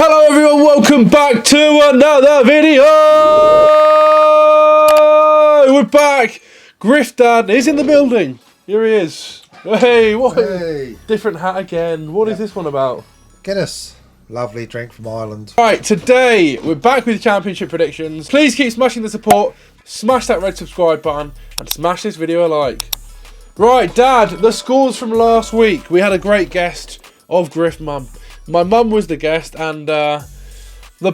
Hello everyone, welcome back to another video. We're back. Griff Dad is in the building. Here he is. Hey, what? Hey. Different hat again. What is this one about? Guinness. Lovely drink from Ireland. Right, today we're back with championship predictions. Please keep smashing the support, smash that red subscribe button, and smash this video a like. Right, Dad, the scores from last week. We had a great guest of Griff Mum. My mum was the guest, and the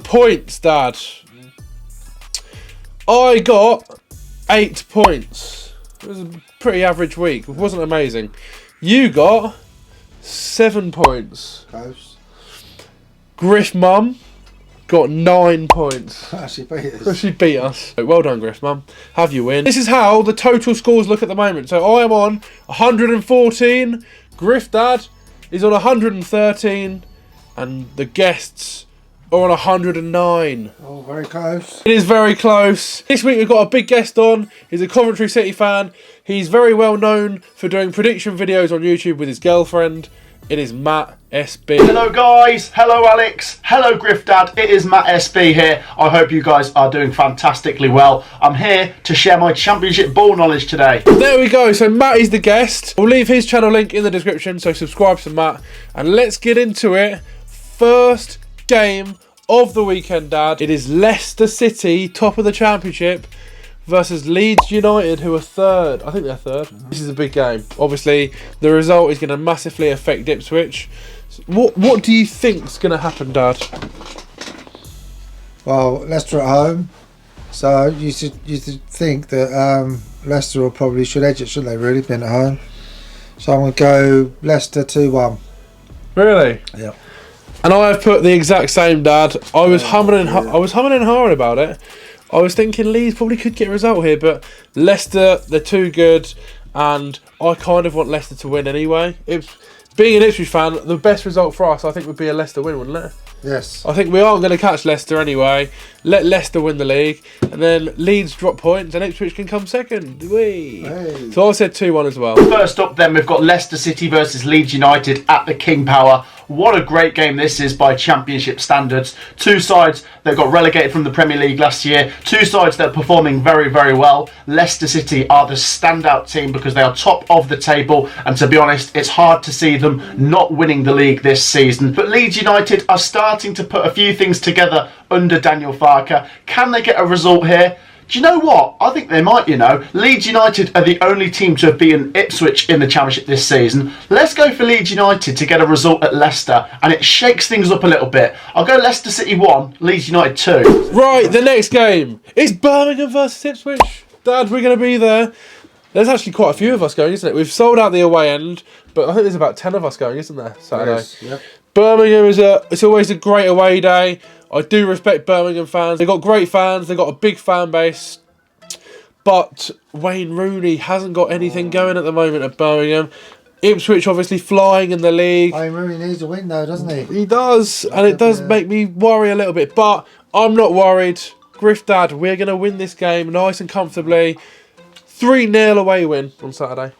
points, Dad. I got 8 points. It was a pretty average week. It wasn't amazing. You got 7 points. Close. Griff Mum got 9 points. She beat us. She beat us. Well done, Griff Mum. Have you win? This is how the total scores look at the moment. So I am on 114. Griff Dad is on 113. And the guests are on 109. Oh, very close. It is very close. This week we've got a big guest on. He's a Coventry City fan. He's very well known for doing prediction videos on YouTube with his girlfriend. It is Matt SB. Hello guys, hello Alex, hello Griff Dad, it is Matt SB here. I hope you guys are doing fantastically well. I'm here to share my championship ball knowledge today. There we go, so Matt is the guest. We'll leave his channel link in the description, so subscribe to Matt. And let's get into it. First game of the weekend, Dad. It is Leicester City, top of the championship, versus Leeds United, who are third. I think they're third. This is a big game. Obviously, the result is going to massively affect Ipswich. What do you think's going to happen, Dad? Well, Leicester at home. So you should think that Leicester will probably should edge it, shouldn't they? Really, being at home. So I'm going to go Leicester 2-1. Really? Yeah. And I have put the exact same, Dad. I was humming and hawing about it. I was thinking Leeds probably could get a result here, but Leicester, they're too good, and I kind of want Leicester to win anyway. Being an Ipswich fan, the best result for us, I think, would be a Leicester win, wouldn't it? Yes. I think we aren't going to catch Leicester anyway. Let Leicester win the league, and then Leeds drop points, and Ipswich can come second. Whee! Hey. So I said 2-1 as well. First up then, we've got Leicester City versus Leeds United at the King Power. What a great game this is by championship standards. Two sides that got relegated from the Premier League last year. Two sides that are performing very, very well. Leicester City are the standout team because they are top of the table. And to be honest, it's hard to see them not winning the league this season. But Leeds United are starting to put a few things together under Daniel Farke. Can they get a result here? Do you know what? I think they might, you know. Leeds United are the only team to have beaten Ipswich in the Championship this season. Let's go for Leeds United to get a result at Leicester, and it shakes things up a little bit. I'll go Leicester City 1, Leeds United 2. Right, the next game is Birmingham versus Ipswich. Dad, we're going to be there. There's actually quite a few of us going, isn't it? We've sold out the away end, but I think there's about 10 of us going, isn't there, Saturday? Yes. Yep. Birmingham it's always a great away day. I do respect Birmingham fans. They've got great fans. They've got a big fan base. But Wayne Rooney hasn't got anything going at the moment at Birmingham. Ipswich obviously flying in the league. Wayne Rooney needs a win though, doesn't he? He does, and it does make me worry a little bit. But I'm not worried. Griff Dad, we're going to win this game nice and comfortably. 3-0 away win on Saturday.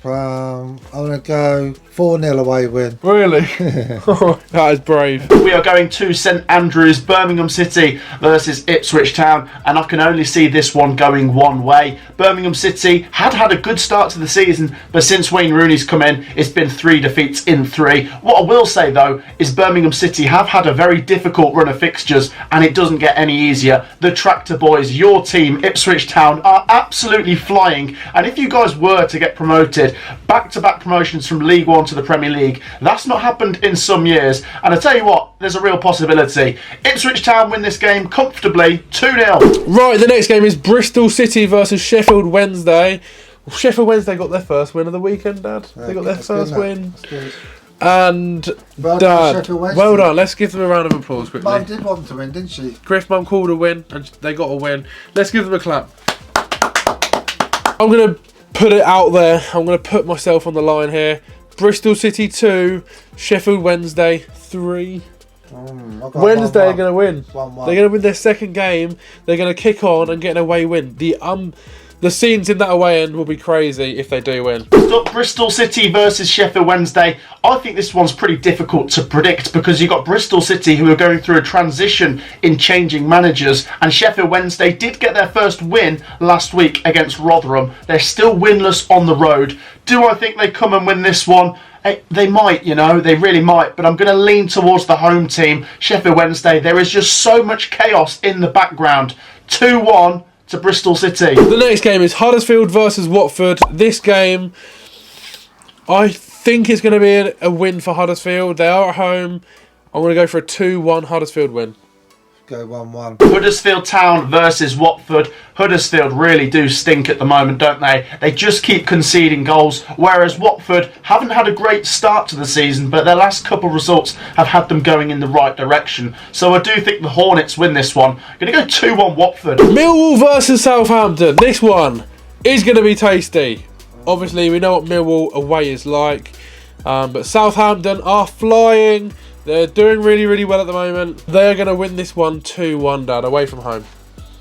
I'm going to go 4-0 away win. Really? That is brave. We are going to St Andrews, Birmingham City versus Ipswich Town, and I can only see this one going one way. Birmingham City had a good start to the season, but since Wayne Rooney's come in, it's been 3 defeats in 3. What I will say though is Birmingham City have had a very difficult run of fixtures, and it doesn't get any easier. The Tractor Boys, your team, Ipswich Town, are absolutely flying, and if you guys were to get promoted, back-to-back promotions from League One to the Premier League, that's not happened in some years, and I tell you what, there's a real possibility. Ipswich Town win this game comfortably, 2-0. Right, the next game is Bristol City versus Sheffield Wednesday. Well, Sheffield Wednesday got their first win of the weekend, Dad. They got their first win. And Dad, well done. Let's give them a round of applause quickly. Mum did want to win, didn't she? Griff Mum called a win, and they got a win. Let's give them a clap. I'm going to put it out there. I'm going to put myself on the line here. Bristol City 2, Sheffield Wednesday 3. Wednesday are going to win. 1-1. They're going to win their second game. They're going to kick on and get an away win. The scenes in that away end will be crazy if they do win. Up Bristol City versus Sheffield Wednesday. I think this one's pretty difficult to predict because you've got Bristol City who are going through a transition in changing managers, and Sheffield Wednesday did get their first win last week against Rotherham. They're still winless on the road. Do I think they come and win this one? They might, you know, they really might, but I'm going to lean towards the home team, Sheffield Wednesday. There is just so much chaos in the background. 2-1 to Bristol City. The next game is Huddersfield versus Watford. This game, I think it's going to be a win for Huddersfield. They are at home. I'm going to go for a 2-1 Huddersfield win. Go 1-1. Huddersfield Town versus Watford. Huddersfield really do stink at the moment, don't they? They just keep conceding goals, whereas Watford haven't had a great start to the season, but their last couple results have had them going in the right direction. So I do think the Hornets win this one. I'm going to go 2-1 Watford. Millwall versus Southampton. This one is going to be tasty. Obviously, we know what Millwall away is like, but Southampton are flying. They're doing really, really well at the moment. They're going to win this one 2-1, Dad, away from home.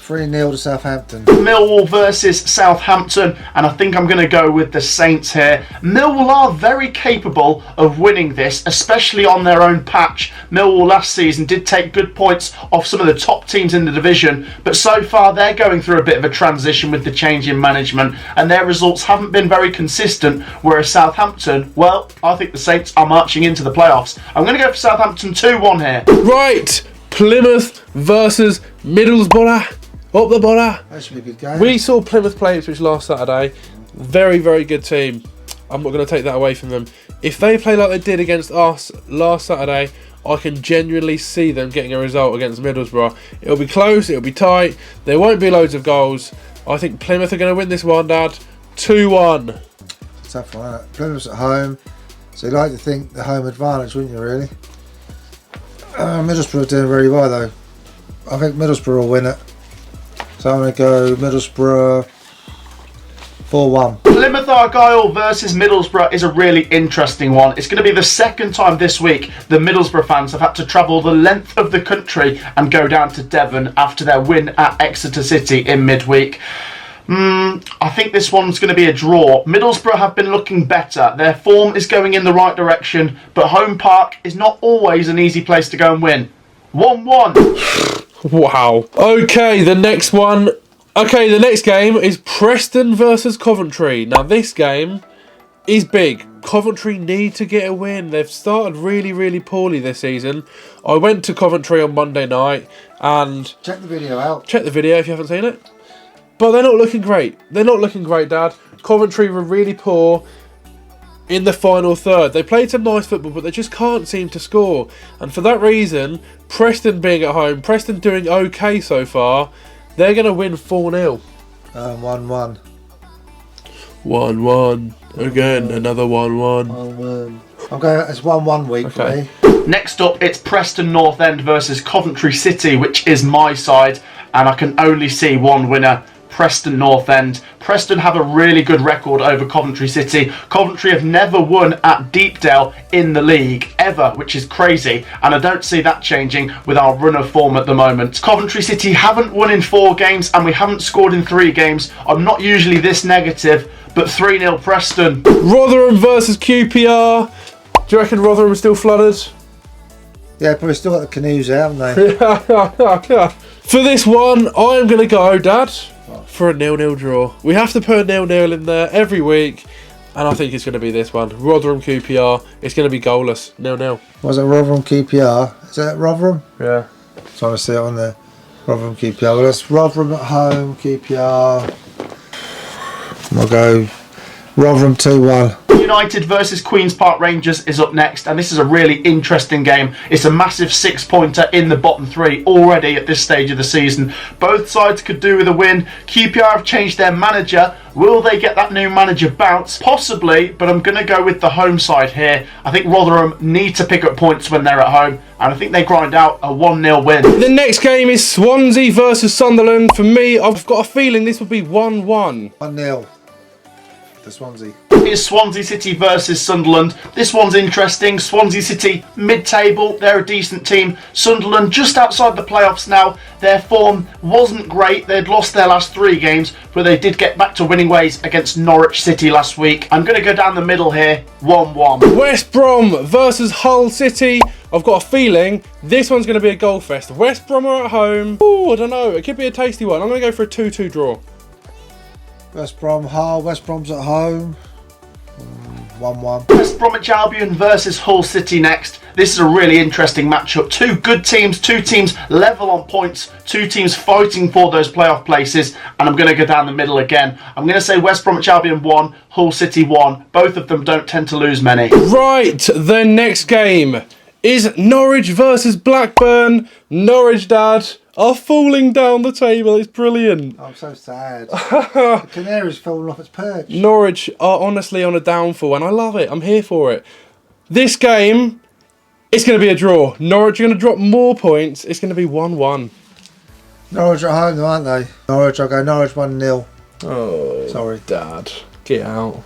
3-0 to Southampton. Millwall versus Southampton, and I think I'm going to go with the Saints here. Millwall are very capable of winning this, especially on their own patch. Millwall last season did take good points off some of the top teams in the division, but so far they're going through a bit of a transition with the change in management, and their results haven't been very consistent, whereas Southampton, well, I think the Saints are marching into the playoffs. I'm going to go for Southampton 2-1 here. Right, Plymouth versus Middlesbrough. Up the borough. That should be a good game. We saw Plymouth play Ipswich last Saturday. Very, very good team. I'm not going to take that away from them. If they play like they did against us last Saturday, I can genuinely see them getting a result against Middlesbrough. It'll be close, it'll be tight. There won't be loads of goals. I think Plymouth are going to win this one, Dad. 2-1. Tough one, isn't it? Plymouth's at home, so you'd like to think the home advantage, wouldn't you, really? Middlesbrough are doing very well, though. I think Middlesbrough will win it. So I'm going to go Middlesbrough 4-1. Plymouth Argyle versus Middlesbrough is a really interesting one. It's going to be the second time this week the Middlesbrough fans have had to travel the length of the country and go down to Devon after their win at Exeter City in midweek. I think this one's going to be a draw. Middlesbrough have been looking better. Their form is going in the right direction, but home park is not always an easy place to go and win. 1-1. Wow. Okay, the next one. Okay, the next game is Preston versus Coventry. Now, this game is big. Coventry need to get a win. They've started really, really poorly this season. I went to Coventry on Monday night and... Check the video out. Check the video if you haven't seen it. But they're not looking great. They're not looking great, Dad. Coventry were really poor in the final third. They played some nice football, but they just can't seem to score. And for that reason, Preston being at home, Preston doing okay so far, they're going to win 4-0. 1-1. 1-1. Again, another 1-1. 1-1. I'm going, it's 1-1 week for me. Next up, it's Preston North End versus Coventry City, which is my side, and I can only see one winner. Preston North End. Preston have a really good record over Coventry City. Coventry have never won at Deepdale in the league ever, which is crazy, and I don't see that changing with our run of form at the moment. Coventry City haven't won in 4 games and we haven't scored in 3 games. I'm not usually this negative, but 3-0 Preston. Rotherham versus QPR. Do you reckon Rotherham are still flooded? Yeah, probably still got the canoes out, haven't they? For this one, I'm going to go, Dad, for a 0-0 draw. We have to put a 0-0 in there every week, and I think it's going to be this one. Rotherham QPR. It's going to be goalless. 0-0. Was it Rotherham QPR? Is that Rotherham? Yeah. Trying to see it on there. Rotherham QPR. Well, that's Rotherham at home, QPR. We'll go Rotherham 2-1. United versus Queen's Park Rangers is up next, and this is a really interesting game. It's a massive 6-pointer in the bottom 3 already at this stage of the season. Both sides could do with a win. QPR have changed their manager. Will they get that new manager bounce? Possibly, but I'm going to go with the home side here. I think Rotherham need to pick up points when they're at home, and I think they grind out a 1-0 win. The next game is Swansea versus Sunderland. For me, I've got a feeling this will be 1-1. 1-0. to Swansea. It's Swansea City versus Sunderland. This one's interesting. Swansea City mid-table, they're a decent team. Sunderland just outside the playoffs now. Their form wasn't great. They'd lost their last 3 games, but they did get back to winning ways against Norwich City last week. I'm going to go down the middle here, 1-1. West Brom versus Hull City. I've got a feeling this one's going to be a goal fest. West Brom are at home. Ooh, I don't know. It could be a tasty one. I'm going to go for a 2-2 draw. West Brom, Hull. West Brom's at home. 1-1. West Bromwich Albion versus Hull City next. This is a really interesting matchup. 2 good teams, 2 teams level on points, 2 teams fighting for those playoff places, and I'm going to go down the middle again. I'm going to say West Bromwich Albion 1, Hull City 1. Both of them don't tend to lose many. Right, the next game is Norwich versus Blackburn. Norwich, Dad, are falling down the table. It's brilliant. I'm so sad. The Canary's fallen off its perch. Norwich are honestly on a downfall, and I love it. I'm here for it. This game, it's going to be a draw. Norwich are going to drop more points. It's going to be 1-1. Norwich are at home, though, aren't they? Norwich, I'll go Norwich 1-0. Oh, sorry. Dad. Get out.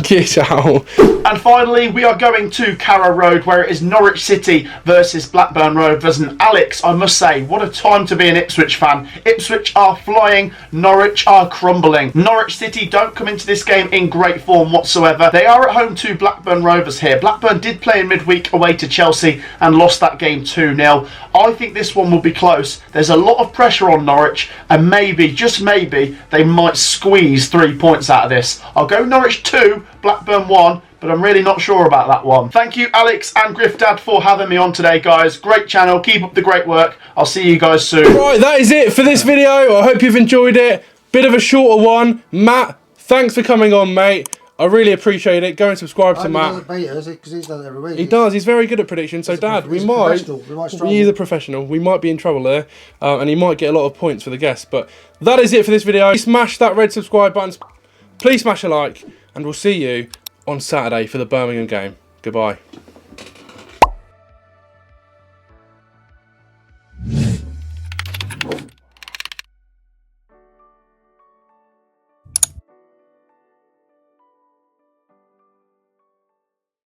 Get out. And finally, we are going to Carrow Road, where it is Norwich City versus Blackburn Rovers. And Alex, I must say, what a time to be an Ipswich fan. Ipswich are flying, Norwich are crumbling. Norwich City don't come into this game in great form whatsoever. They are at home to Blackburn Rovers here. Blackburn did play in midweek away to Chelsea and lost that game 2-0. I think this one will be close. There's a lot of pressure on Norwich, and maybe, just maybe, they might squeeze 3 points out of this. I'll go Norwich 2, Blackburn 1, but I'm really not sure about that one. Thank you, Alex and Griffdad, for having me on today, guys. Great channel. Keep up the great work. I'll see you guys soon. Right, that is it for this video. I hope you've enjoyed it. Bit of a shorter one. Matt, thanks for coming on, mate. I really appreciate it. Go and subscribe to Matt. Because he's done it every week. He does. He's very good at predictions. So, Dad, we might struggle. He's a professional. We might be in trouble there, and he might get a lot of points for the guests. But that is it for this video. Smash that red subscribe button. Please smash a like, and we'll see you on Saturday for the Birmingham game. Goodbye.